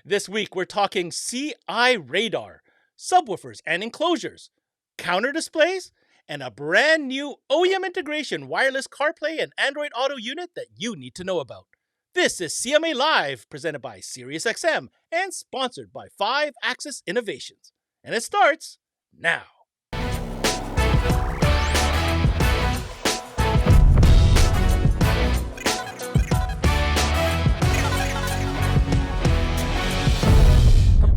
This week, we're talking CI radar, subwoofers and enclosures, counter displays, and a brand new OEM integration wireless CarPlay and Android Auto unit that you need to know about. This is CMA Live, presented by SiriusXM and sponsored by 5-Axis Innovations. And it starts now.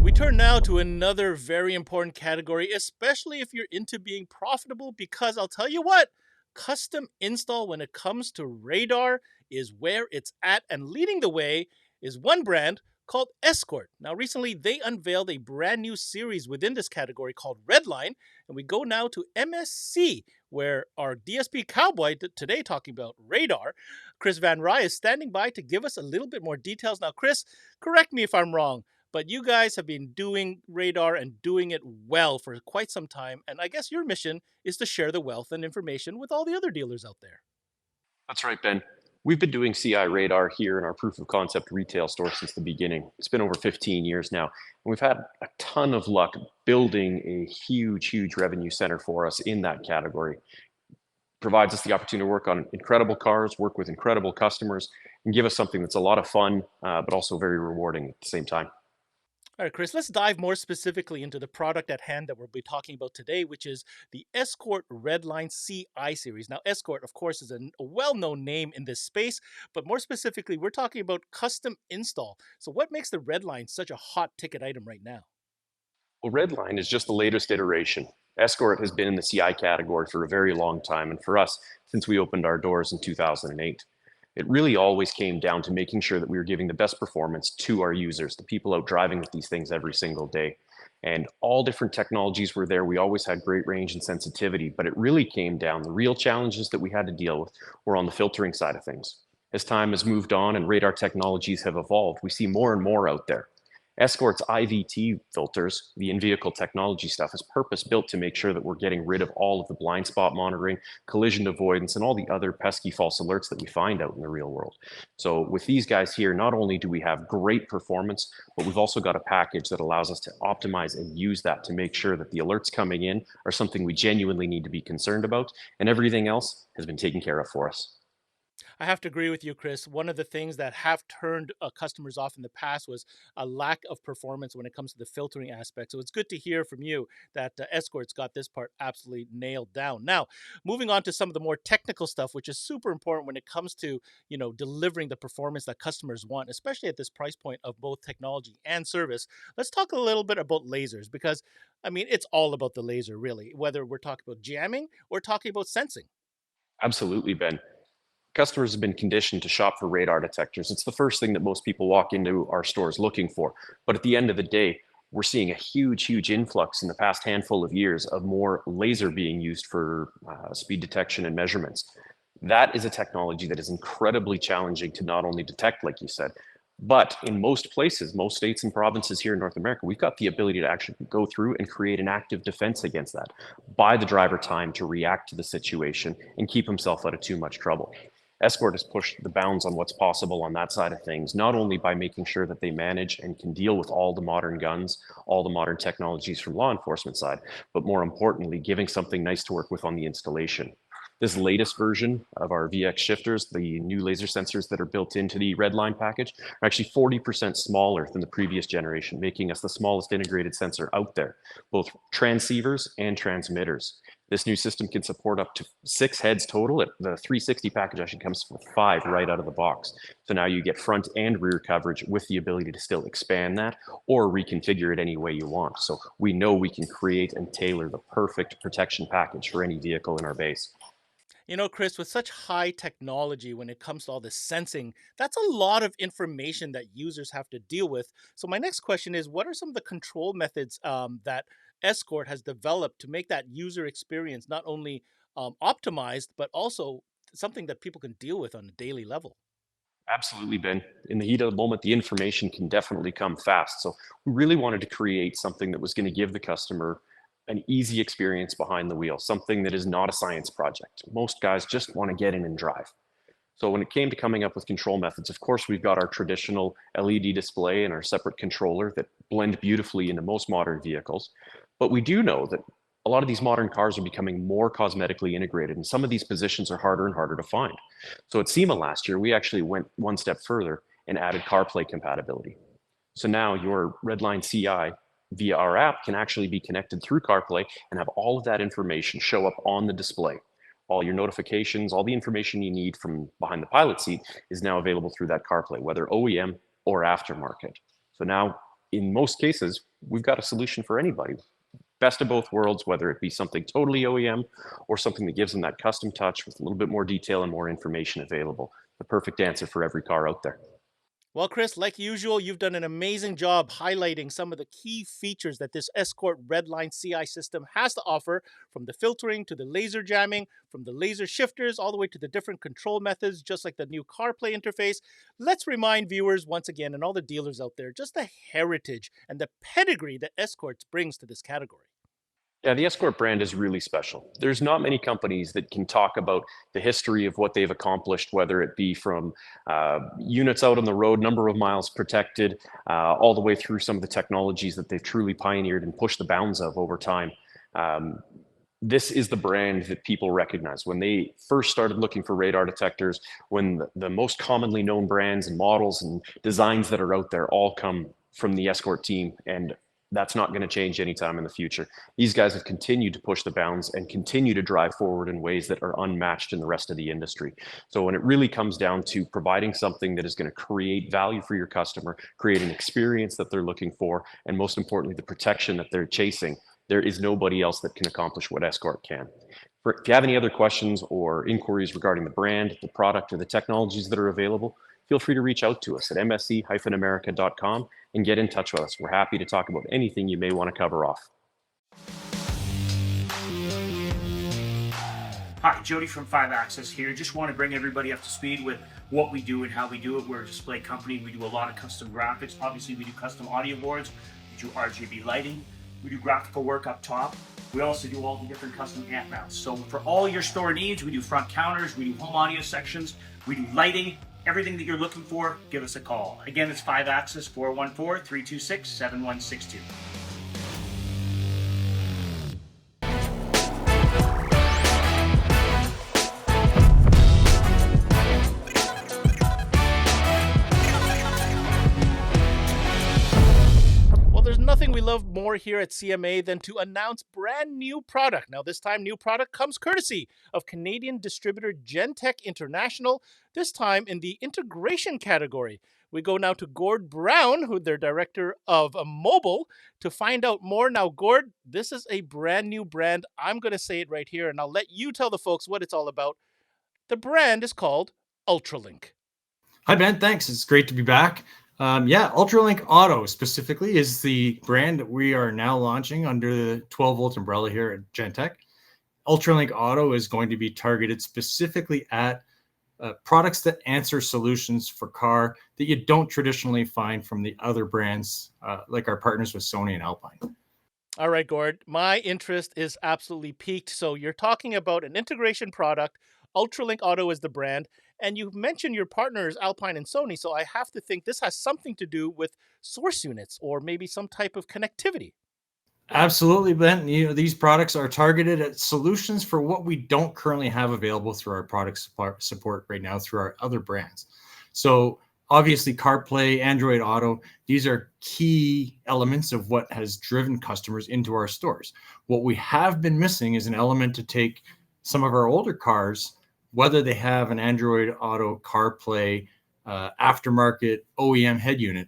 We turn now to another very important category, especially if you're into being profitable, because I'll tell you what, custom install when it comes to radar is where it's at, and leading the way is one brand called Escort. Now, recently they unveiled a brand new series within this category called Redline, and we go now to MSC, where our DSP cowboy today talking about radar, Chris Van Rye, is standing by to give us a little bit more details. Now, Chris, correct me if I'm wrong, but you guys have been doing radar and doing it well for quite some time. And I guess your mission is to share the wealth and information with all the other dealers out there. That's right, Ben. We've been doing CI radar here in our proof of concept retail store since the beginning. It's been over 15 years now. And we've had a ton of luck building a huge revenue center for us in that category. Provides us the opportunity to work on incredible cars, work with incredible customers, and give us something that's a lot of fun, but also very rewarding at the same time. All right, Chris, let's dive more specifically into the product at hand that we'll be talking about today, which is the Escort Redline CI series. Now, Escort, of course, is a well-known name in this space, but more specifically, we're talking about custom install. So what makes the Redline such a hot ticket item right now? Well, Redline is just the latest iteration. Escort has been in the CI category for a very long time, and for us, since we opened our doors in 2008. It really always came down to making sure that we were giving the best performance to our users, the people out driving with these things every single day. And all different technologies were there. We always had great range and sensitivity, but it really came down. The real challenges that we had to deal with were on the filtering side of things. As time has moved on and radar technologies have evolved, we see more and more out there. Escort's IVT filters, the in-vehicle technology stuff, is purpose-built to make sure that we're getting rid of all of the blind spot monitoring, collision avoidance, and all the other pesky false alerts that we find out in the real world. So with these guys here, not only do we have great performance, but we've also got a package that allows us to optimize and use that to make sure that the alerts coming in are something we genuinely need to be concerned about, and everything else has been taken care of for us. I have to agree with you, Chris. One of the things that have turned customers off in the past was a lack of performance when it comes to the filtering aspect. So it's good to hear from you that Escort's got this part absolutely nailed down. Now, moving on to some of the more technical stuff, which is super important when it comes to, delivering the performance that customers want, especially at this price point of both technology and service. Let's talk a little bit about lasers, because, it's all about the laser, really, whether we're talking about jamming or talking about sensing. Absolutely, Ben. Customers have been conditioned to shop for radar detectors. It's the first thing that most people walk into our stores looking for. But at the end of the day, we're seeing a huge influx in the past handful of years of more laser being used for speed detection and measurements. That is a technology that is incredibly challenging to not only detect, like you said, but in most places, most states and provinces here in North America, we've got the ability to actually go through and create an active defense against that, buy the driver time to react to the situation and keep himself out of too much trouble. Escort has pushed the bounds on what's possible on that side of things, not only by making sure that they manage and can deal with all the modern guns, all the modern technologies from law enforcement side, but more importantly, giving something nice to work with on the installation. This latest version of our VX shifters, the new laser sensors that are built into the Redline package, are actually 40% smaller than the previous generation, making us the smallest integrated sensor out there, both transceivers and transmitters. This new system can support up to 6 heads total. The 360 package actually comes with 5 right out of the box. So now you get front and rear coverage with the ability to still expand that or reconfigure it any way you want. So we know we can create and tailor the perfect protection package for any vehicle in our base. Chris, with such high technology when it comes to all this sensing, that's a lot of information that users have to deal with. So my next question is, what are some of the control methods that Escort has developed to make that user experience not only optimized, but also something that people can deal with on a daily level? Absolutely, Ben. In the heat of the moment, the information can definitely come fast. So we really wanted to create something that was going to give the customer an easy experience behind the wheel, something that is not a science project. Most guys just want to get in and drive. So when it came to coming up with control methods, of course, we've got our traditional LED display and our separate controller that blend beautifully into most modern vehicles. But we do know that a lot of these modern cars are becoming more cosmetically integrated, and some of these positions are harder and harder to find. So at SEMA last year, we actually went one step further and added CarPlay compatibility. So now your Redline CI via our app can actually be connected through CarPlay and have all of that information show up on the display. All your notifications, all the information you need from behind the pilot seat is now available through that CarPlay, whether OEM or aftermarket. So now, in most cases, we've got a solution for anybody. Best of both worlds, whether it be something totally OEM or something that gives them that custom touch with a little bit more detail and more information available. The perfect answer for every car out there. Well, Chris, like usual, you've done an amazing job highlighting some of the key features that this Escort Redline CI system has to offer, from the filtering to the laser jamming, from the laser shifters, all the way to the different control methods, just like the new CarPlay interface. Let's remind viewers once again, and all the dealers out there, just the heritage and the pedigree that Escort brings to this category. Yeah, the Escort brand is really special. There's not many companies that can talk about the history of what they've accomplished, whether it be from units out on the road, number of miles protected, all the way through some of the technologies that they've truly pioneered and pushed the bounds of over time. This is the brand that people recognize. When they first started looking for radar detectors, when the most commonly known brands and models and designs that are out there all come from the Escort team, and that's not going to change anytime in the future. These guys have continued to push the bounds and continue to drive forward in ways that are unmatched in the rest of the industry. So when it really comes down to providing something that is going to create value for your customer, create an experience that they're looking for, and most importantly, the protection that they're chasing, there is nobody else that can accomplish what Escort can. If you have any other questions or inquiries regarding the brand, the product, or the technologies that are available, feel free to reach out to us at msc-america.com and get in touch with us. We're happy to talk about anything you may want to cover off. Hi, Jody from 5Access here. Just want to bring everybody up to speed with what we do and how we do it. We're a display company. We do a lot of custom graphics. Obviously, we do custom audio boards. We do RGB lighting. We do graphical work up top. We also do all the different custom amp mounts. So for all your store needs, we do front counters, we do home audio sections, we do lighting, everything that you're looking for, give us a call. Again, it's 5Access, 414-326-7162. Nothing we love more here at CMA than to announce brand new product. Now, this time, new product comes courtesy of Canadian distributor Gentech International, this time in the integration category. We go now to Gord Brown, who their director of mobile, to find out more. Now, Gord, this is a brand new brand. I'm going to say it right here, and I'll let you tell the folks what it's all about. The brand is called ULTRALINK. Hi, Ben. Thanks. It's great to be back. ULTRALINK Auto specifically is the brand that we are now launching under the 12-volt umbrella here at Gentech. ULTRALINK Auto is going to be targeted specifically at products that answer solutions for car that you don't traditionally find from the other brands, like our partners with Sony and Alpine. All right, Gord, my interest is absolutely piqued. So you're talking about an integration product. ULTRALINK Auto is the brand. And you've mentioned your partners, Alpine and Sony, so I have to think this has something to do with source units or maybe some type of connectivity. Absolutely, Ben. These products are targeted at solutions for what we don't currently have available through our product support right now through our other brands. So obviously, CarPlay, Android Auto, these are key elements of what has driven customers into our stores. What we have been missing is an element to take some of our older cars, whether they have an Android Auto, CarPlay, aftermarket OEM head unit,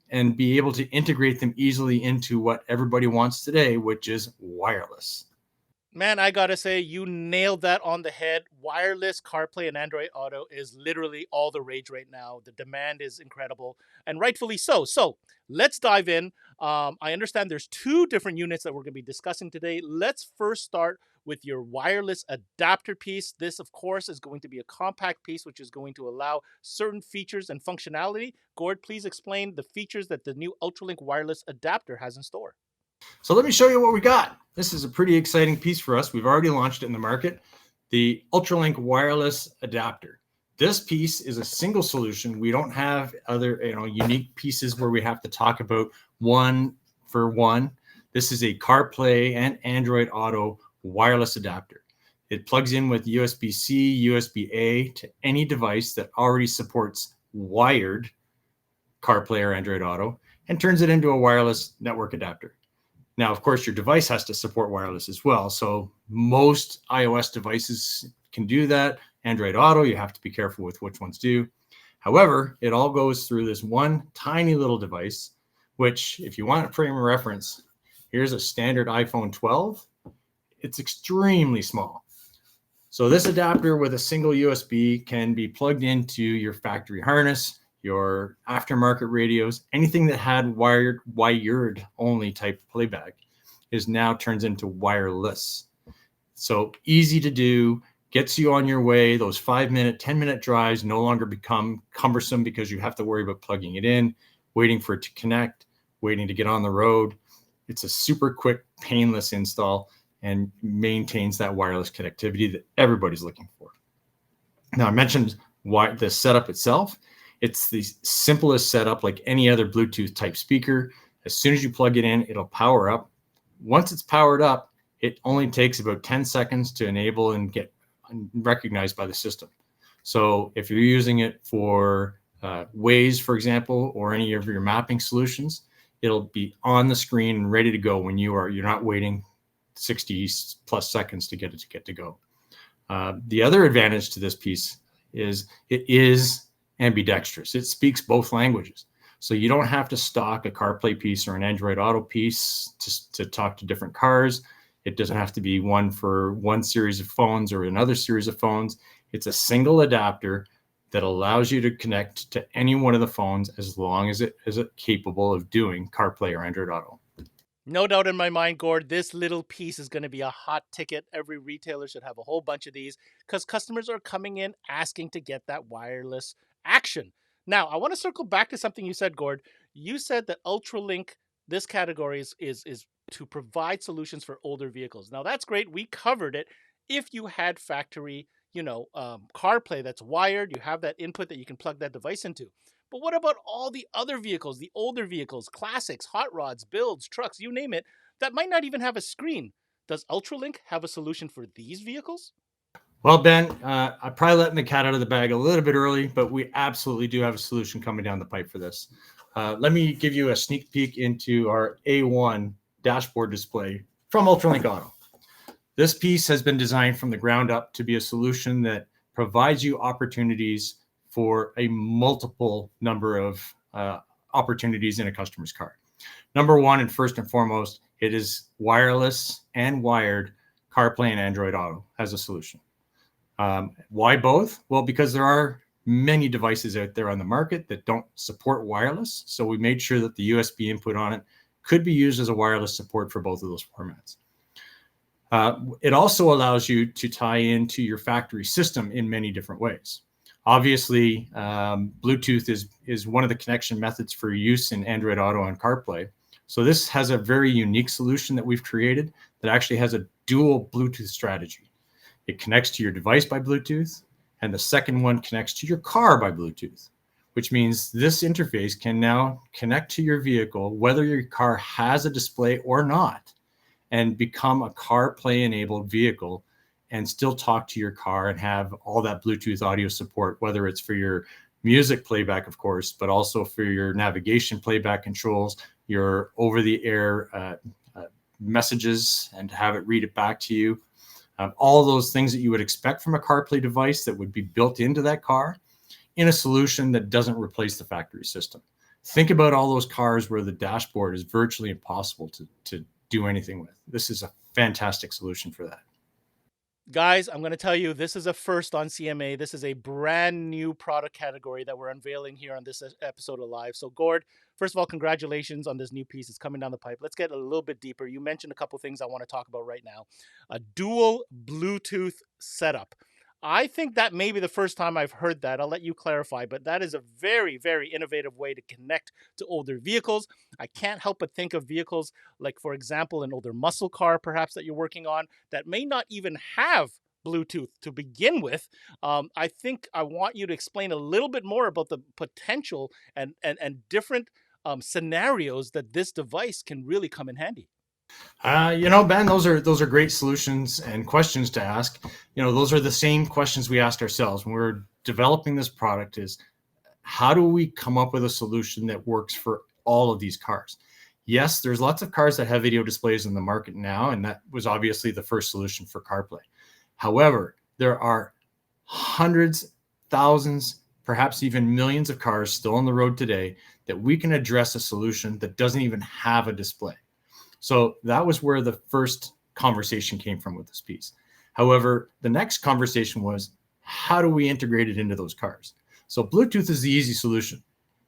and be able to integrate them easily into what everybody wants today, which is wireless. Man, I gotta say, you nailed that on the head. Wireless CarPlay and Android Auto is literally all the rage right now. The demand is incredible, and rightfully so. So let's dive in. I understand there's two different units that we're gonna be discussing today. Let's first start with your wireless adapter piece. This, of course, is going to be a compact piece, which is going to allow certain features and functionality. Gord, please explain the features that the new ULTRALINK wireless adapter has in store. So let me show you what we got. This is a pretty exciting piece for us. We've already launched it in the market, the ULTRALINK wireless adapter. This piece is a single solution. We don't have other, unique pieces where we have to talk about one for one. This is a CarPlay and Android Auto wireless adapter. It plugs in with USB-C, USB-A to any device that already supports wired CarPlay or Android Auto and turns it into a wireless network adapter. Now, of course, your device has to support wireless as well. So most iOS devices can do that. Android Auto, you have to be careful with which ones do. However, it all goes through this one tiny little device, which, if you want a frame of reference, here's a standard iPhone 12. It's extremely small. So this adapter with a single USB can be plugged into your factory harness, your aftermarket radios, anything that had wired only type playback is now turns into wireless. So easy to do, gets you on your way. Those 5-minute, 10-minute drives no longer become cumbersome because you have to worry about plugging it in, waiting for it to connect, waiting to get on the road. It's a super quick, painless install and maintains that wireless connectivity that everybody's looking for. Now, I mentioned the setup itself. It's the simplest setup, like any other Bluetooth type speaker. As soon as you plug it in, it'll power up. Once it's powered up, it only takes about 10 seconds to enable and get recognized by the system. So if you're using it for Waze, for example, or any of your mapping solutions, it'll be on the screen and ready to go when you're not waiting 60 plus seconds to get it to go. The other advantage to this piece is it is ambidextrous. It speaks both languages. So you don't have to stock a CarPlay piece or an Android Auto piece to talk to different cars. It doesn't have to be one for one series of phones or another series of phones. It's a single adapter that allows you to connect to any one of the phones as long as it is capable of doing CarPlay or Android Auto. No doubt in my mind, Gord, this little piece is going to be a hot ticket. Every retailer should have a whole bunch of these because customers are coming in asking to get that wireless action. Now, I want to circle back to something you said, Gord. You said that UltraLink, this category is to provide solutions for older vehicles. Now, that's great. We covered it. If you had factory, CarPlay that's wired, you have that input that you can plug that device into. But what about all the other vehicles, the older vehicles, classics, hot rods, builds, trucks, you name it, that might not even have a screen? Does UltraLink have a solution for these vehicles? Well, Ben, I'm probably letting the cat out of the bag a little bit early, but we absolutely do have a solution coming down the pipe for this. Let me give you a sneak peek into our A1 dashboard display from UltraLink Auto. This piece has been designed from the ground up to be a solution that provides you opportunities for a multiple number of opportunities in a customer's car. Number one, and first and foremost, it is wireless and wired CarPlay and Android Auto as a solution. Why both? Well, because there are many devices out there on the market that don't support wireless. So we made sure that the USB input on it could be used as a wireless support for both of those formats. It also allows you to tie into your factory system in many different ways. Obviously, Bluetooth is one of the connection methods for use in Android Auto and CarPlay. So this has a very unique solution that we've created that actually has a dual Bluetooth strategy. It connects to your device by Bluetooth, and the second one connects to your car by Bluetooth, which means this interface can now connect to your vehicle, whether your car has a display or not, and become a CarPlay-enabled vehicle and still talk to your car and have all that Bluetooth audio support, whether it's for your music playback, of course, but also for your navigation playback controls, your over-the-air messages, and to have it read it back to you. All those things that you would expect from a CarPlay device that would be built into that car in a solution that doesn't replace the factory system. Think about all those cars where the dashboard is virtually impossible to do anything with. This is a fantastic solution for that. Guys, I'm going to tell you, this is a first on CMA. This is a brand new product category that we're unveiling here on this episode of Live. So, Gord, first of all, congratulations on this new piece. It's coming down the pipe. Let's get a little bit deeper. You mentioned a couple things I want to talk about right now. A dual Bluetooth setup. I think that may be the first time I've heard that. I'll let you clarify, but that is a very, very innovative way to connect to older vehicles. I can't help but think of vehicles like, for example, an older muscle car, perhaps, that you're working on that may not even have Bluetooth to begin with. I think I want you to explain a little bit more about the potential and different scenarios that this device can really come in handy. Ben, those are great solutions and questions to ask. Those are the same questions we asked ourselves when we were developing this product: is how do we come up with a solution that works for all of these cars? Yes, there's lots of cars that have video displays in the market now, and that was obviously the first solution for CarPlay. However, there are hundreds, thousands, perhaps even millions of cars still on the road today that we can address a solution that doesn't even have a display. So that was where the first conversation came from with this piece. However, the next conversation was, how do we integrate it into those cars? So Bluetooth is the easy solution.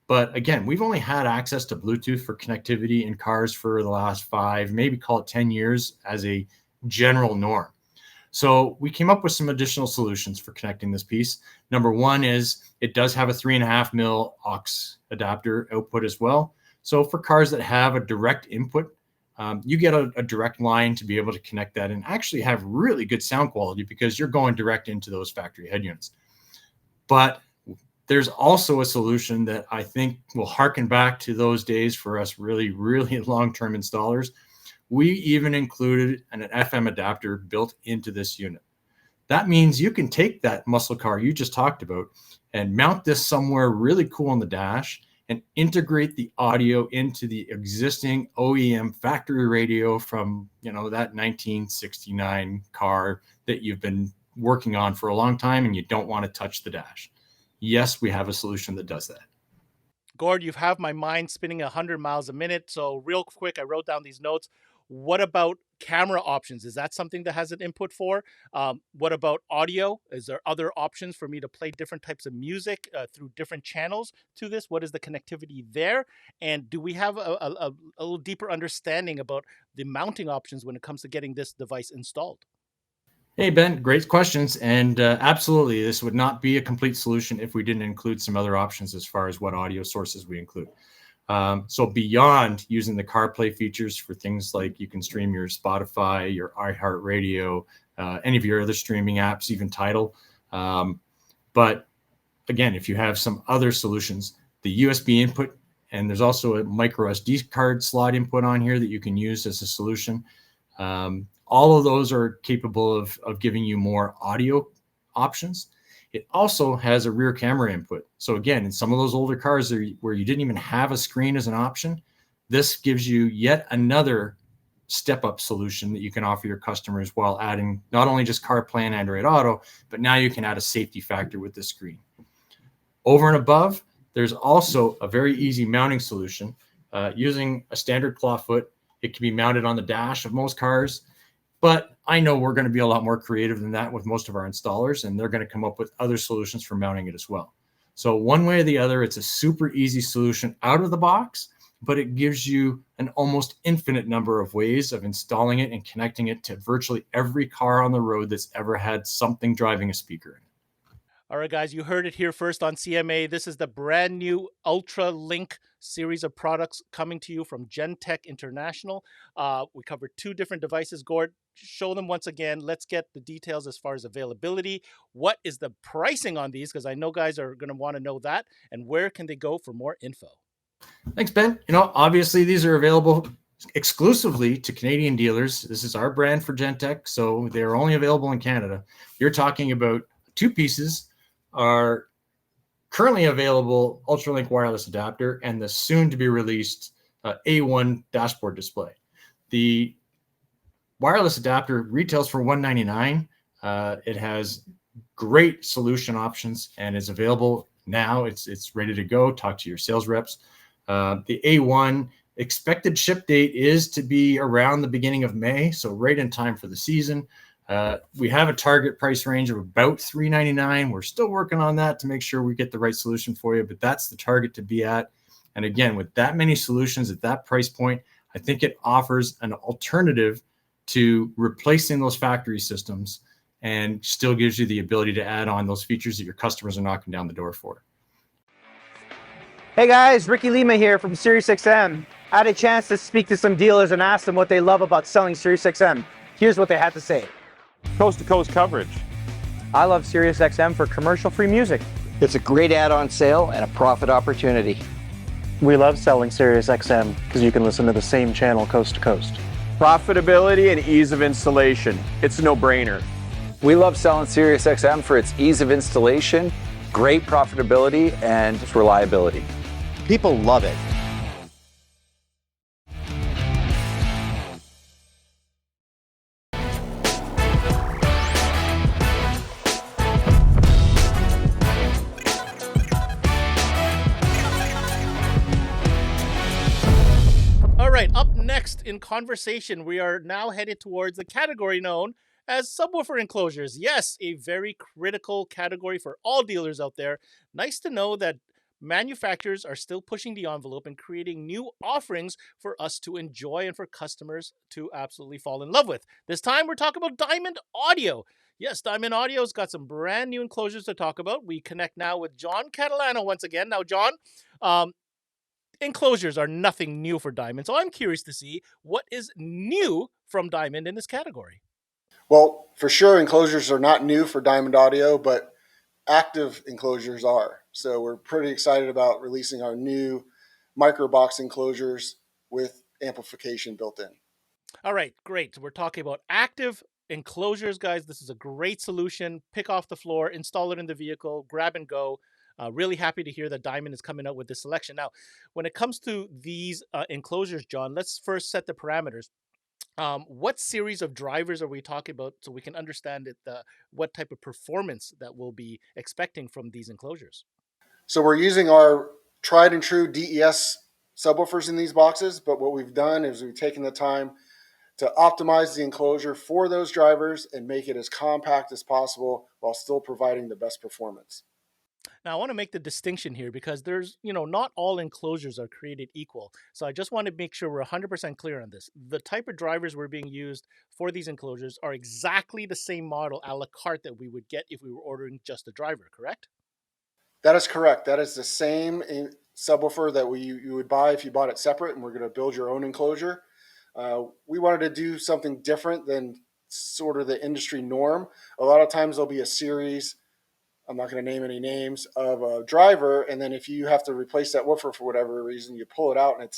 But again, we've only had access to Bluetooth for connectivity in cars for the last 5, maybe call it 10 years as a general norm. So we came up with some additional solutions for connecting this piece. Number one is it does have a 3.5 mil aux adapter output as well. So for cars that have a direct input, you get a direct line to be able to connect that and actually have really good sound quality because you're going direct into those factory head units. But there's also a solution that I think will harken back to those days for us really, really long-term installers. We even included an FM adapter built into this unit. That means you can take that muscle car you just talked about and mount this somewhere really cool on the dash and integrate the audio into the existing OEM factory radio from, that 1969 car that you've been working on for a long time and you don't want to touch the dash. Yes, we have a solution that does that. Gord, you have my mind spinning 100 miles a minute. So real quick, I wrote down these notes. What about camera options? Is that something that has an input for? What about audio? Is there other options for me to play different types of music through different channels to this? What is the connectivity there? And do we have a little deeper understanding about the mounting options when it comes to getting this device installed? Hey, Ben, great questions. And absolutely, this would not be a complete solution if we didn't include some other options as far as what audio sources we include. So beyond using the CarPlay features for things like you can stream your Spotify, your iHeartRadio, any of your other streaming apps, even Tidal. But again, if you have some other solutions, the USB input, and there's also a micro SD card slot input on here that you can use as a solution. All of those are capable of giving you more audio options. It also has a rear camera input. So again, in some of those older cars where you didn't even have a screen as an option, this gives you yet another step-up solution that you can offer your customers while adding not only just CarPlay and Android Auto, but now you can add a safety factor with the screen. Over and above, there's also a very easy mounting solution. Using a standard clawfoot, it can be mounted on the dash of most cars. But I know we're going to be a lot more creative than that with most of our installers, and they're going to come up with other solutions for mounting it as well. So one way or the other, it's a super easy solution out of the box, but it gives you an almost infinite number of ways of installing it and connecting it to virtually every car on the road that's ever had something driving a speaker in it. All right, guys, you heard it here first on CMA. This is the brand new ULTRALINK series of products coming to you from Gentech International. We covered 2 different devices. Gord, show them once again. Let's get the details as far as availability. What is the pricing on these? Because I know guys are going to want to know that. And where can they go for more info? Thanks, Ben. Obviously, these are available exclusively to Canadian dealers. This is our brand for Gentech, so they're only available in Canada. You're talking about 2 pieces. Are currently available ULTRALINK wireless adapter and the soon to be released A1 dashboard display. The wireless adapter retails for $199. It has great solution options and is available now. It's ready to go. Talk to your sales reps. The A1 expected ship date is to be around the beginning of May, so right in time for the season. We have a target price range of about $399. We're still working on that to make sure we get the right solution for you, but that's the target to be at. And again, with that many solutions at that price point, I think it offers an alternative to replacing those factory systems and still gives you the ability to add on those features that your customers are knocking down the door for. Hey guys, Ricky Lima here from SiriusXM. I had a chance to speak to some dealers and ask them what they love about selling SiriusXM. Here's what they had to say. Coast-to-coast coverage, I love SiriusXM for commercial-free music. It's a great add-on sale and a profit opportunity. We love selling SiriusXM because you can listen to the same channel coast to coast. Profitability and ease of installation. It's a no-brainer. We love selling SiriusXM for its ease of installation, great profitability, and reliability. People love it. All right, up next in conversation, we are now headed towards the category known as subwoofer enclosures. Yes, a very critical category for all dealers out there. Nice to know that manufacturers are still pushing the envelope and creating new offerings for us to enjoy and for customers to absolutely fall in love with. This time we're talking about Diamond Audio. Yes, Diamond Audio's got some brand new enclosures to talk about. We connect now with John Catalano once again. Now, John, enclosures are nothing new for Diamond, so I'm curious to see what is new from Diamond in this category. Well, for sure, enclosures are not new for Diamond Audio, but active enclosures are. So we're pretty excited about releasing our new microbox enclosures with amplification built in. All right, great. We're talking about active enclosures, guys. This is a great solution. Pick off the floor, install it in the vehicle, grab and go. Really happy to hear that Diamond is coming out with this selection. Now, when it comes to these enclosures, John, let's first set the parameters. What series of drivers are we talking about so we can understand what type of performance that we'll be expecting from these enclosures? So we're using our tried and true DES subwoofers in these boxes, but what we've done is we've taken the time to optimize the enclosure for those drivers and make it as compact as possible while still providing the best performance. Now, I want to make the distinction here because there's, not all enclosures are created equal. So I just want to make sure we're 100% clear on this. The type of drivers we're being used for these enclosures are exactly the same model a la carte that we would get if we were ordering just a driver, correct? That is correct. That is the same subwoofer that you would buy if you bought it separate, and we're going to build your own enclosure. We wanted to do something different than sort of the industry norm. A lot of times there'll be a series, I'm not going to name any names, of a driver, and then if you have to replace that woofer for whatever reason, you pull it out and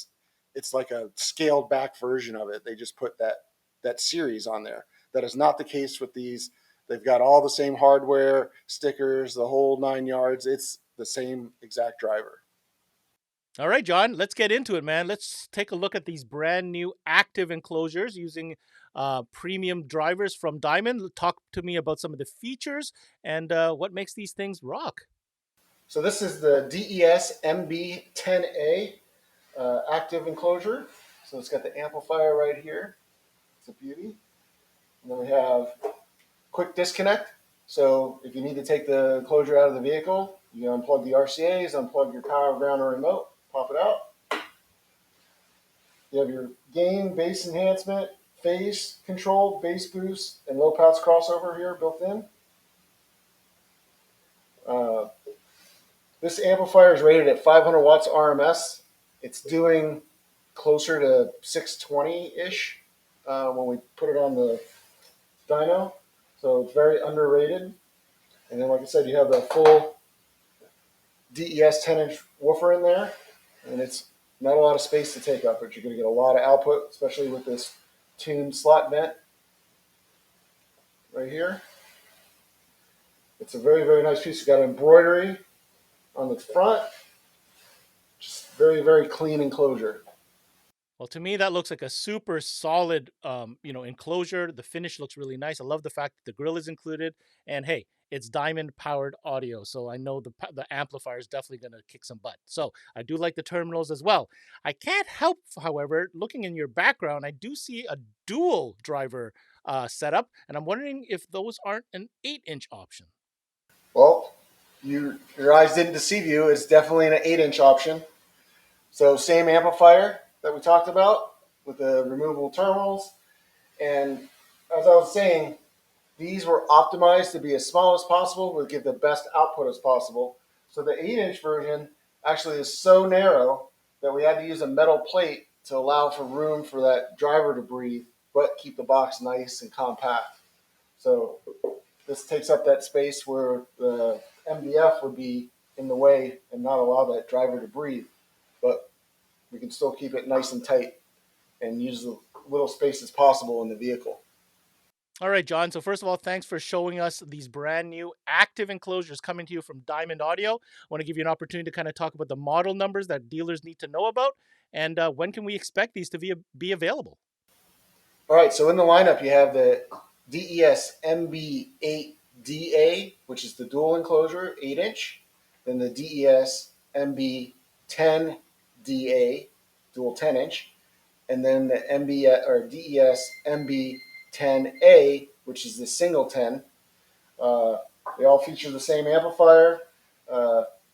it's like a scaled back version of it. They just put that series on there. That is not the case with these. They've got all the same hardware, stickers, the whole 9 yards. It's the same exact driver. All right, John, let's get into it, man. Let's take a look at these brand new active enclosures using premium drivers from Diamond. Talk to me about some of the features and what makes these things rock. So this is the DES MB10A active enclosure. So it's got the amplifier right here. It's a beauty. And then we have quick disconnect. So if you need to take the enclosure out of the vehicle, you unplug the RCAs, unplug your power, ground, or remote, pop it out. You have your gain, bass enhancement, phase control, bass boost, and low pass crossover here built in. This amplifier is rated at 500 watts RMS. It's doing closer to 620-ish when we put it on the dyno. So it's very underrated. And then, like I said, you have the full DES 10-inch woofer in there. And it's not a lot of space to take up, but you're going to get a lot of output, especially with this tuned slot vent right here. It's a very, very nice piece. It's got embroidery on the front. Just very, very clean enclosure. Well, to me, that looks like a super solid, enclosure. The finish looks really nice. I love the fact that the grill is included. And hey, it's Diamond-powered audio, so I know the amplifier is definitely going to kick some butt. So I do like the terminals as well. I can't help, however, looking in your background, I do see a dual driver setup, and I'm wondering if those aren't an 8-inch option. Well, your eyes didn't deceive you. It's definitely an 8-inch option. So same amplifier that we talked about with the removable terminals. And as I was saying, these were optimized to be as small as possible but give the best output as possible. So the 8-inch version actually is so narrow that we had to use a metal plate to allow for room for that driver to breathe, but keep the box nice and compact. So this takes up that space where the MDF would be in the way and not allow that driver to breathe. But we can still keep it nice and tight and use the little space as possible in the vehicle. All right, John. So first of all, thanks for showing us these brand new active enclosures coming to you from Diamond Audio. I want to give you an opportunity to kind of talk about the model numbers that dealers need to know about, and when can we expect these to be available? All right, so in the lineup you have the DES MB8DA, which is the dual enclosure, 8-inch. Then the DES MB10DA, dual 10-inch. And then the DES MB10A, which is the single 10. They all feature the same amplifier,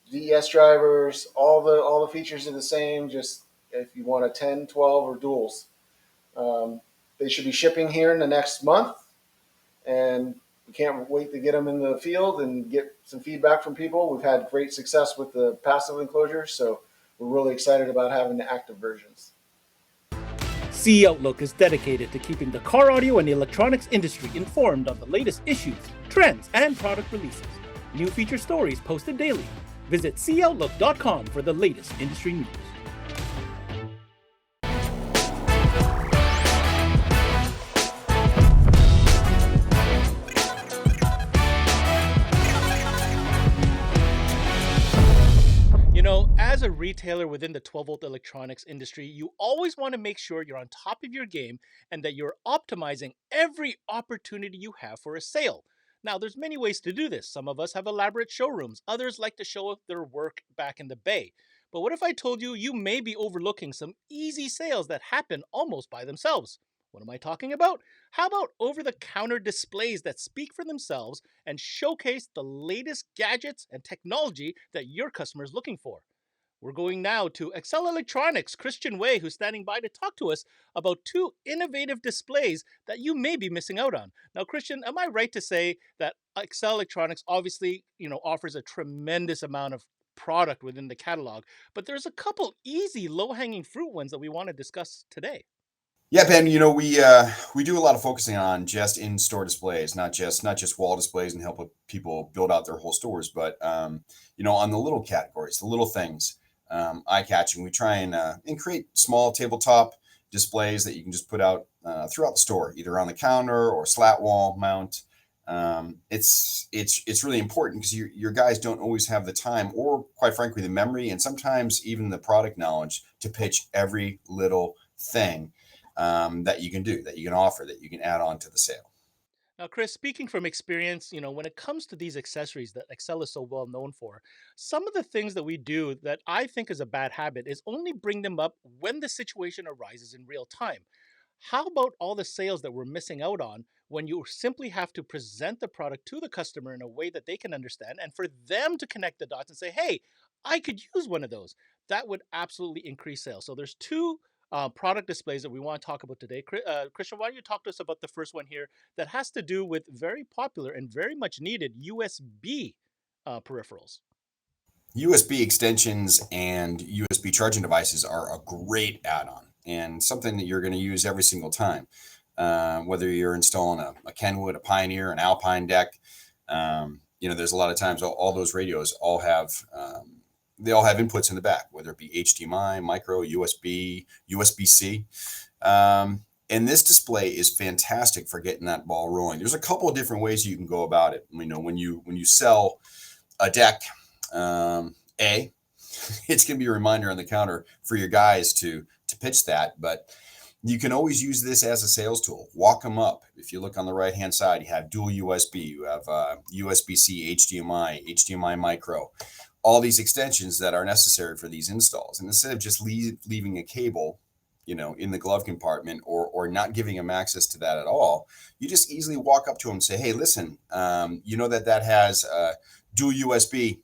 DES drivers, all the features are the same, just if you want a 10, 12, or duals. They should be shipping here in the next month, and we can't wait to get them in the field and get some feedback from people. We've had great success with the passive enclosures, so we're really excited about having the active versions. CE Outlook is dedicated to keeping the car audio and electronics industry informed on the latest issues, trends, and product releases. New feature stories posted daily. Visit ceoutlook.com for the latest industry news. As a retailer within the 12-volt electronics industry, you always want to make sure you're on top of your game and that you're optimizing every opportunity you have for a sale. Now, there's many ways to do this. Some of us have elaborate showrooms. Others like to show off their work back in the bay. But what if I told you you may be overlooking some easy sales that happen almost by themselves? What am I talking about? How about over-the-counter displays that speak for themselves and showcase the latest gadgets and technology that your customer is looking for? We're going now to ACCELE Electronics' Christian Way, who's standing by to talk to us about two innovative displays that you may be missing out on. Now, Christian, am I right to say that ACCELE Electronics obviously, offers a tremendous amount of product within the catalog, but there's a couple easy, low-hanging fruit ones that we want to discuss today? Yeah, Ben, we do a lot of focusing on just in-store displays, not just wall displays and help people build out their whole stores, but on the little categories, the little things, eye-catching. We try and create small tabletop displays that you can just put out throughout the store, either on the counter or slat wall mount. It's really important because your guys don't always have the time or, quite frankly, the memory and sometimes even the product knowledge to pitch every little thing that you can do, that you can offer, that you can add on to the sale. Now, Chris, speaking from experience, when it comes to these accessories that ACCELE is so well known for, some of the things that we do that I think is a bad habit is only bring them up when the situation arises in real time. How about all the sales that we're missing out on when you simply have to present the product to the customer in a way that they can understand and for them to connect the dots and say, hey, I could use one of those? That would absolutely increase sales. So there's two product displays that we want to talk about today. Christian, why don't you talk to us about the first one here that has to do with very popular and very much needed USB peripherals? USB extensions and USB charging devices are a great add-on and something that you're going to use every single time. Whether you're installing a Kenwood, a Pioneer, an Alpine deck, there's a lot of times all those radios all have inputs in the back, whether it be HDMI, micro, USB, USB-C. And this display is fantastic for getting that ball rolling. There's a couple of different ways you can go about it. When you sell a deck, it's going to be a reminder on the counter for your guys to pitch that, but you can always use this as a sales tool. Walk them up. If you look on the right-hand side, you have dual USB, you have USB-C, HDMI, HDMI micro, all these extensions that are necessary for these installs. And instead of just leaving a cable, in the glove compartment or not giving them access to that at all, you just easily walk up to them and say, hey, listen, that has dual USB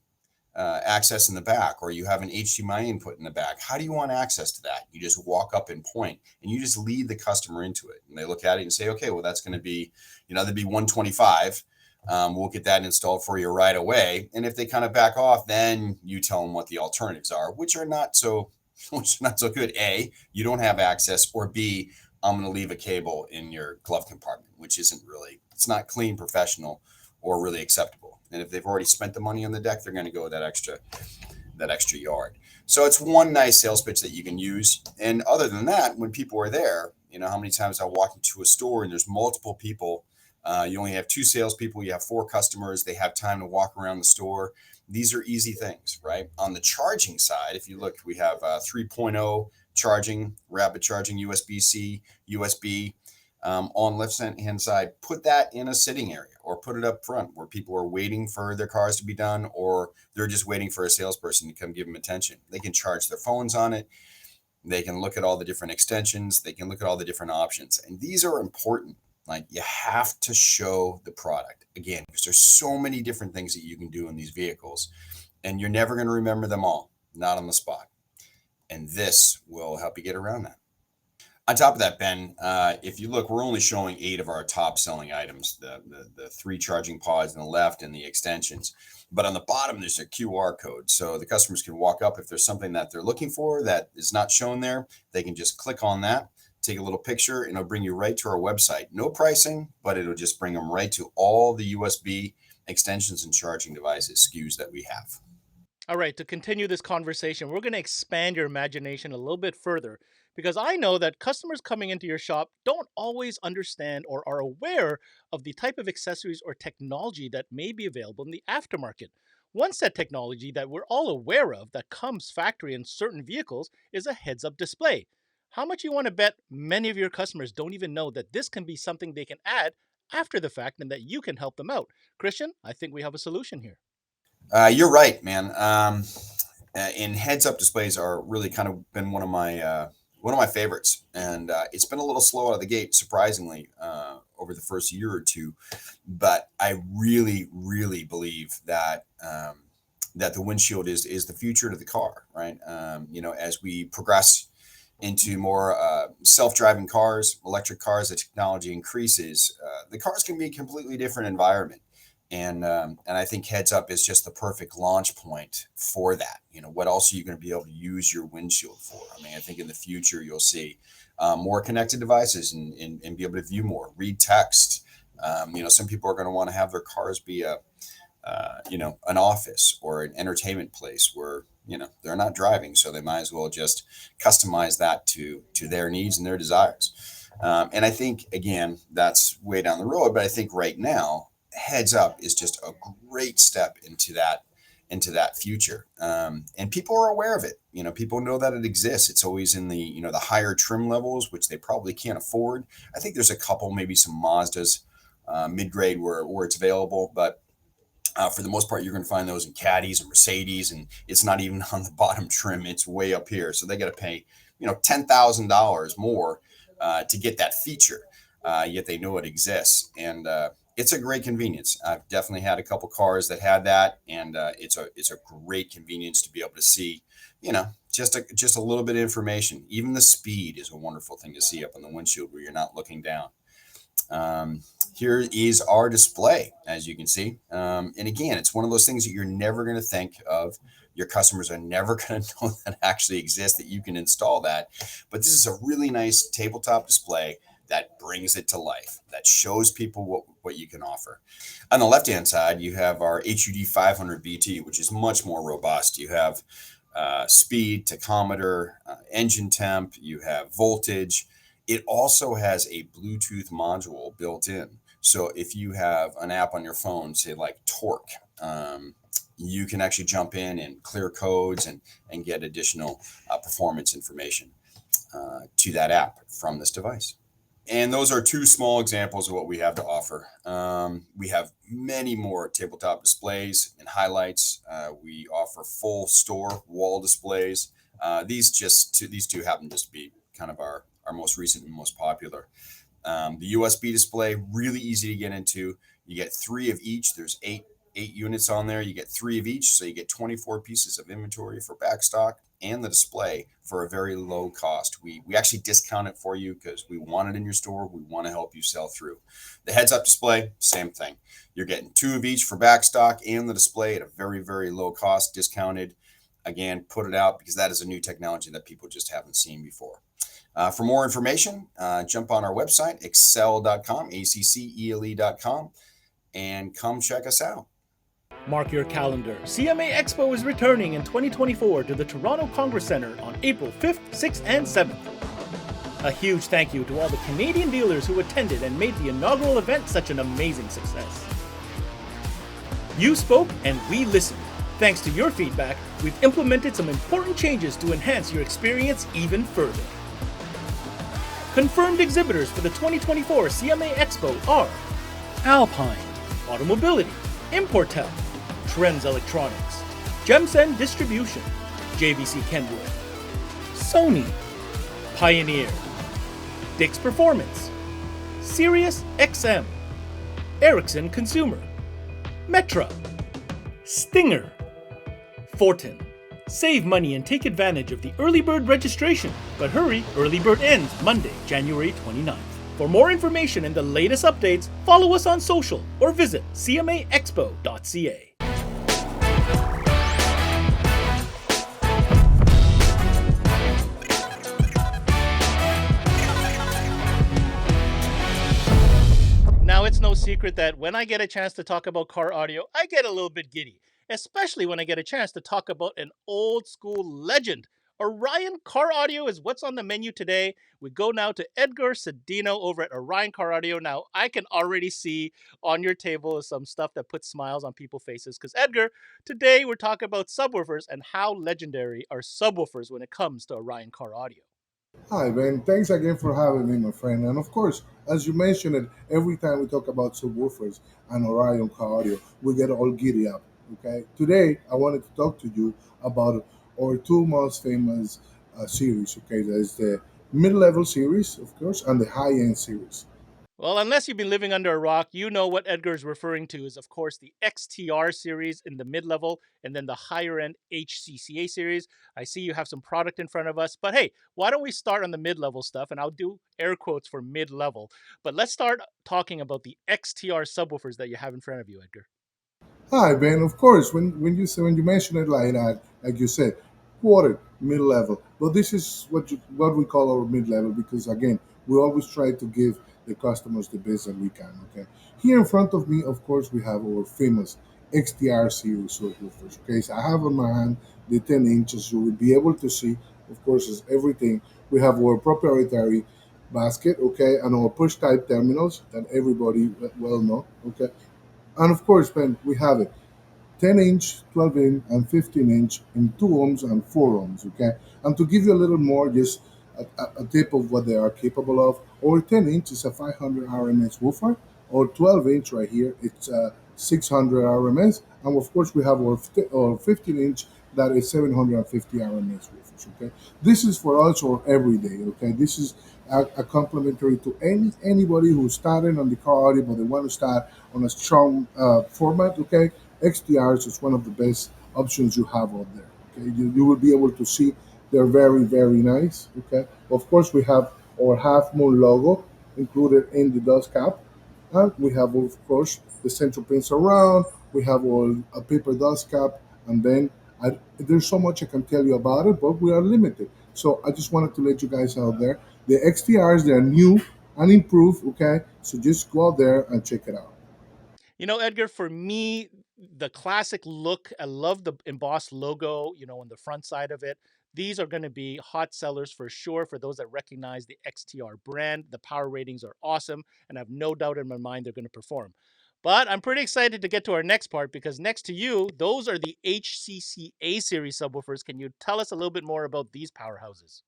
access in the back, or you have an HDMI input in the back. How do you want access to that? You just walk up and point, and you just lead the customer into it. And they look at it and say, okay, well, that's going to be, that'd be $125. We'll get that installed for you right away. And if they kind of back off, then you tell them what the alternatives are, which are not so good. A, you don't have access, or B, I'm going to leave a cable in your glove compartment, which isn't really, it's not clean, professional, or really acceptable. And if they've already spent the money on the deck, they're going to go that extra yard. So it's one nice sales pitch that you can use. And other than that, when people are there, how many times I walk into a store and there's multiple people. You only have 2 salespeople, you have 4 customers, they have time to walk around the store. These are easy things, right? On the charging side, if you look, we have 3.0 charging, rapid charging, USB-C, USB. On left-hand side, put that in a sitting area or put it up front where people are waiting for their cars to be done, or they're just waiting for a salesperson to come give them attention. They can charge their phones on it. They can look at all the different extensions. They can look at all the different options. And these are important. Like, you have to show the product again, because there's so many different things that you can do in these vehicles, and you're never going to remember them all, not on the spot. And this will help you get around that. On top of that, Ben, if you look, we're only showing 8 of our top selling items, the 3 charging pods on the left and the extensions. But on the bottom, there's a QR code. So the customers can walk up. If there's something that they're looking for that is not shown there, they can just click on that, take a little picture, and it'll bring you right to our website. No pricing, but it'll just bring them right to all the USB extensions and charging devices SKUs that we have. All right, to continue this conversation, we're going to expand your imagination a little bit further, because I know that customers coming into your shop don't always understand or are aware of the type of accessories or technology that may be available in the aftermarket. One set technology that we're all aware of that comes factory in certain vehicles is a heads-up display. How much you want to bet many of your customers don't even know that this can be something they can add after the fact and that you can help them out? Christian, I think we have a solution here. You're right, man. And heads-up displays are really kind of been one of my favorites, and it's been a little slow out of the gate, surprisingly, over the first year or two. But I really, really believe that that the windshield is the future of the car, right? As we progress into more self-driving cars, electric cars, the technology increases, the cars can be a completely different environment. And I think heads up is just the perfect launch point for that. What else are you going to be able to use your windshield for? I mean, I think in the future you'll see more connected devices and be able to view more, read text. Some people are going to want to have their cars be an office or an entertainment place where they're not driving, so they might as well just customize that to their needs and their desires. And I think, again, that's way down the road, but I think right now, heads up is just a great step into that future. And people are aware of it. People know that it exists. It's always in the, the higher trim levels, which they probably can't afford. I think there's a couple, maybe some Mazdas, mid-grade where it's available, but for the most part, you're going to find those in Caddies and Mercedes, and it's not even on the bottom trim. It's way up here. So they got to pay, $10,000 more to get that feature, yet they know it exists. And, it's a great convenience. I've definitely had a couple cars that had that, and it's a great convenience to be able to see, just a little bit of information. Even the speed is a wonderful thing to see up on the windshield where you're not looking down. Here is our display, as you can see. And again, it's one of those things that you're never going to think of. Your customers are never going to know that actually exists, that you can install that. But this is a really nice tabletop display that brings it to life, that shows people what you can offer. On the left-hand side, you have our HUD 500 BT, which is much more robust. You have speed, tachometer, engine temp, you have voltage. It also has a Bluetooth module built in. So if you have an app on your phone, say like Torque, you can actually jump in and clear codes and get additional performance information to that app from this device. And those are 2 small examples of what we have to offer. We have many more tabletop displays and highlights. We offer full store wall displays. These 2 happen just to be kind of our most recent and most popular. The USB display, really easy to get into. You get 3 of each. There's 8 units on there. You get 3 of each, so you get 24 pieces of inventory for backstock and the display for a very low cost. We actually discount it for you because we want it in your store. We want to help you sell through. The heads-up display, same thing. You're getting 2 of each for backstock and the display at a very, very low cost, discounted. Again, put it out because that is a new technology that people just haven't seen before. For more information, jump on our website, ACCELE.com, ACCELE.com. and come check us out. Mark your calendar. CMA Expo is returning in 2024 to the Toronto Congress Centre on April 5th, 6th, and 7th. A huge thank you to all the Canadian dealers who attended and made the inaugural event such an amazing success. You spoke and we listened. Thanks to your feedback, we've implemented some important changes to enhance your experience even further. Confirmed exhibitors for the 2024 CMA Expo are Alpine, Automobility, Importel, Trends Electronics, Gemsen Distribution, JVC Kenwood, Sony, Pioneer, Dix Performance, SiriusXM, Ericsson Consumer, Metra, Stinger, Fortin. Save money and take advantage of the early bird registration. But hurry, early bird ends Monday, January 29th. For more information and the latest updates, follow us on social or visit cmaexpo.ca. Now, it's no secret that when I get a chance to talk about car audio, I get a little bit giddy, especially when I get a chance to talk about an old school legend. Orion Car Audio is what's on the menu today. We go now to Edgar Cedino over at Orion Car Audio. Now, I can already see on your table some stuff that puts smiles on people's faces because, Edgar, today we're talking about subwoofers and how legendary are subwoofers when it comes to Orion Car Audio. Hi, Ben. Thanks again for having me, my friend. And of course, as you mentioned it, every time we talk about subwoofers and Orion car audio, we get all giddy up. Okay. Today, I wanted to talk to you about our two most famous series. Okay, there's the mid-level series, of course, and the high-end series. Well, unless you've been living under a rock, you know what Edgar is referring to is, of course, the XTR series in the mid-level and then the higher-end HCCA series. I see you have some product in front of us, but hey, why don't we start on the mid-level stuff, and I'll do air quotes for mid-level. But let's start talking about the XTR subwoofers that you have in front of you, Edgar. Hi, Ben. Of course, when you mention it like that, like you said, quarter mid level. But this is what we call our mid level because again, we always try to give the customers the best that we can. Okay. Here in front of me, of course, we have our famous XTR series subwoofers. Okay, so I have on my hand the 10 inches. You will be able to see, of course, is everything. We have our proprietary basket, okay, and our push type terminals that everybody well know, okay. And of course, Ben, we have it 10-inch, 12-inch, and 15-inch in 2 ohms and 4 ohms. Okay, and to give you a little more, just a tip of what they are capable of. Or 10-inch is a 500 RMS woofer, or 12-inch right here, it's 600 RMS, and of course we have our 15-inch that is 750 RMS woofers. Okay, this is for us or every day. Okay, this is a complementary to anybody who's starting on the car audio but they want to start on a strong format. Okay, XTRs is one of the best options you have out there. Okay, you will be able to see they're very very nice. Okay, of course we have our half moon logo included in the dust cap, and we have of course the central pins around. We have a paper dust cap, and then there's so much I can tell you about it, but we are limited. So I just wanted to let you guys out there. The XTRs, they're new and improved. Okay, so just go out there and check it out. You know, Edgar, for me, the classic look, I love the embossed logo, on the front side of it. These are going to be hot sellers for sure for those that recognize the XTR brand. The power ratings are awesome, and I have no doubt in my mind they're going to perform. But I'm pretty excited to get to our next part because next to you, those are the HCCA series subwoofers. Can you tell us a little bit more about these powerhouses?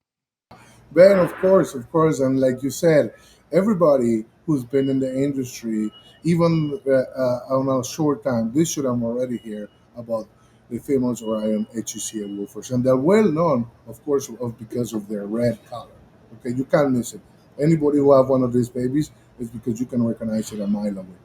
Ben, of course, and like you said, everybody who's been in the industry, even on a short time, they should have already heard about the famous Orion HECA woofers, and they're well known, of course, because of their red color. Okay, you can't miss it. Anybody who have one of these babies is because you can recognize it a mile away.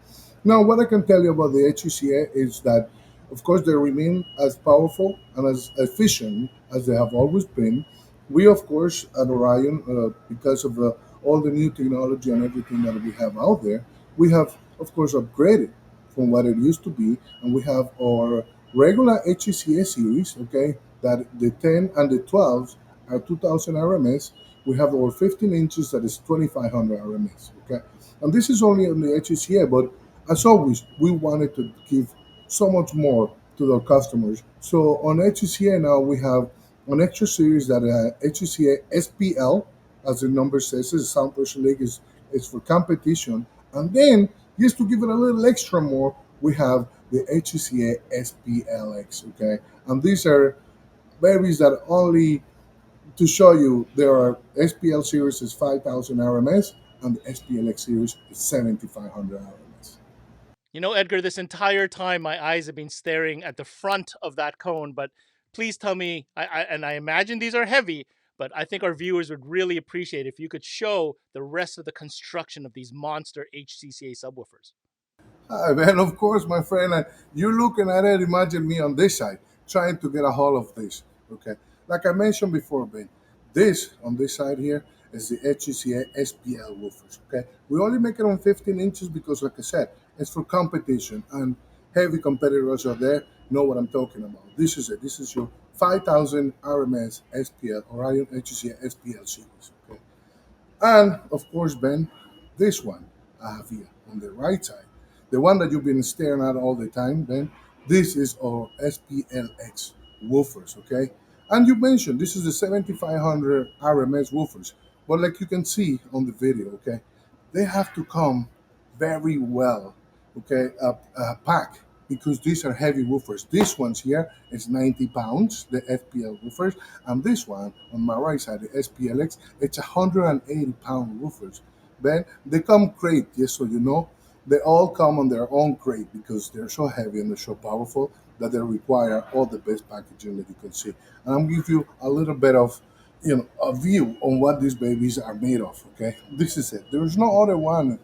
Now, what I can tell you about the HECA is that, of course, they remain as powerful and as efficient as they have always been. We, of course, at Orion, because of all the new technology and everything that we have out there, we have, of course, upgraded from what it used to be, and we have our regular HECA series, okay, that the 10 and the 12s are 2000 RMS. We have our 15 inches that is 2500 RMS, okay, and this is only on the HECA, but as always, we wanted to give so much more to our customers. So on HECA now we have an extra series that HECA SPL, as the number says, is Sound Pressure League, is for competition. And then, just to give it a little extra more, we have the HECA SPLX, okay? And these are babies that only, to show you, there are SPL series is 5,000 RMS and the SPLX series is 7,500 RMS. You know, Edgar, this entire time my eyes have been staring at the front of that cone, but please tell me, and I imagine these are heavy, but I think our viewers would really appreciate if you could show the rest of the construction of these monster HCCA subwoofers. Man, of course, my friend, you're looking at it, imagine me on this side, trying to get a hold of this, okay? Like I mentioned before, Ben, this, on this side here, is the HCCA SPL woofers, okay? We only make it on 15 inches because, like I said, it's for competition, and heavy competitors out there know what I'm talking about. This is it. This is your 5,000 RMS SPL, Orion HCCA SPL series, okay? And of course, Ben, this one I have here on the right side, the one that you've been staring at all the time, Ben, this is our SPLX woofers, okay? And you mentioned this is the 7500 RMS woofers, but like you can see on the video, okay, they have to come very well, okay, packed, because these are heavy woofers. This one's here is 90 pounds, the FPL woofers, and this one on my right side, the SPLX, it's 180-pound woofers. Then they come crate, just so you know. They all come on their own crate because they're so heavy and they're so powerful that they require all the best packaging that you can see. And I'm give you a little bit of, a view on what these babies are made of. Okay, this is it. There is no other one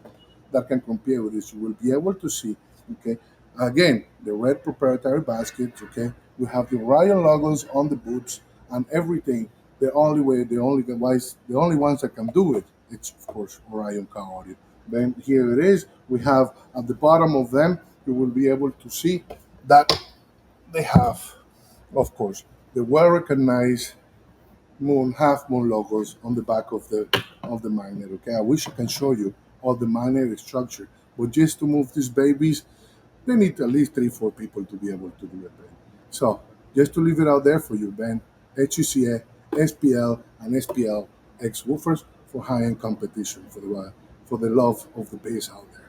that can compare with this. You will be able to see. Okay, again, the red proprietary baskets. Okay, we have the Orion logos on the boots and everything. The only ones that can do it, it's of course Orion Car Audio. Then here it is. We have at the bottom of them, you will be able to see that they have, of course, the well recognized half moon logos on the back of the magnet. Okay, I wish I can show you all the magnetic structure, but just to move these babies, they need at least 3-4 people to be able to do it, Ben. So just to leave it out there for you, Ben, HECA, SPL, and SPL X woofers for high-end competition, for the love of the bass out there.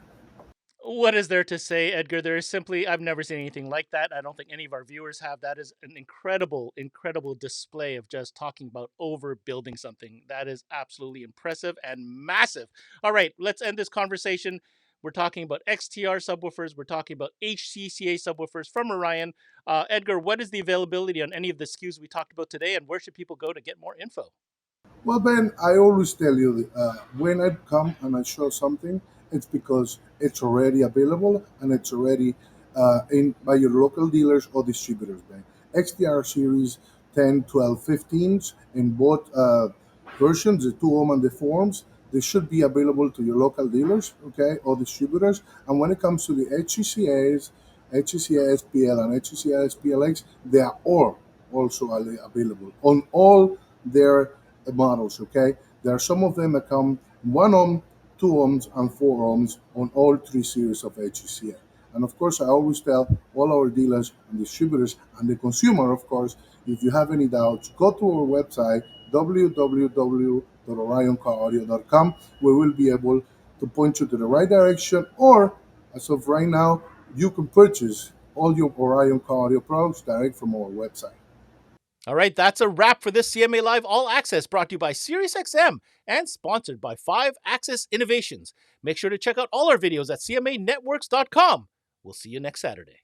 What is there to say, Edgar? There is simply, I've never seen anything like that. I don't think any of our viewers have. That is an incredible, incredible display of just talking about overbuilding something. That is absolutely impressive and massive. All right, let's end this conversation. We're talking about XTR subwoofers. We're talking about HCCA subwoofers from Orion. Edgar, what is the availability on any of the SKUs we talked about today, and where should people go to get more info? Well, Ben, I always tell you when I come and I show something, it's because it's already available and it's already in by your local dealers or distributors, Ben. XTR series 10, 12, 15s in both versions, the 2 ohm and the 4 ohms. They should be available to your local dealers, okay, or distributors. And when it comes to the HCCAs, HCCA SPL and HCCA SPLX, they are all also available on all their models. Okay, there are some of them that come 1 ohm, 2 ohms, and 4 ohms on all 3 series of HCCA. And of course, I always tell all our dealers and distributors and the consumer, of course, if you have any doubts, go to our website www.orioncaraudio.com. We will be able to point you to the right direction, or as of right now, you can purchase all your Orion Car Audio products direct from our website. All right, that's a wrap for this CMA Live All Access, brought to you by SiriusXM and sponsored by 5 Access Innovations. Make sure to check out all our videos at cmanetworks.com. We'll see you next Saturday.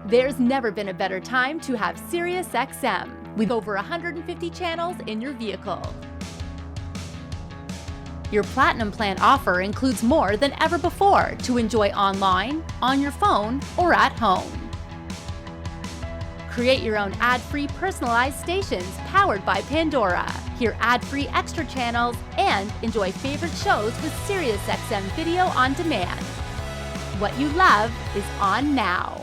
There's never been a better time to have SiriusXM with over 150 channels in your vehicle. Your Platinum Plan offer includes more than ever before to enjoy online, on your phone, or at home. Create your own ad-free personalized stations powered by Pandora. Hear ad-free extra channels and enjoy favorite shows with SiriusXM Video on Demand. What you love is on now.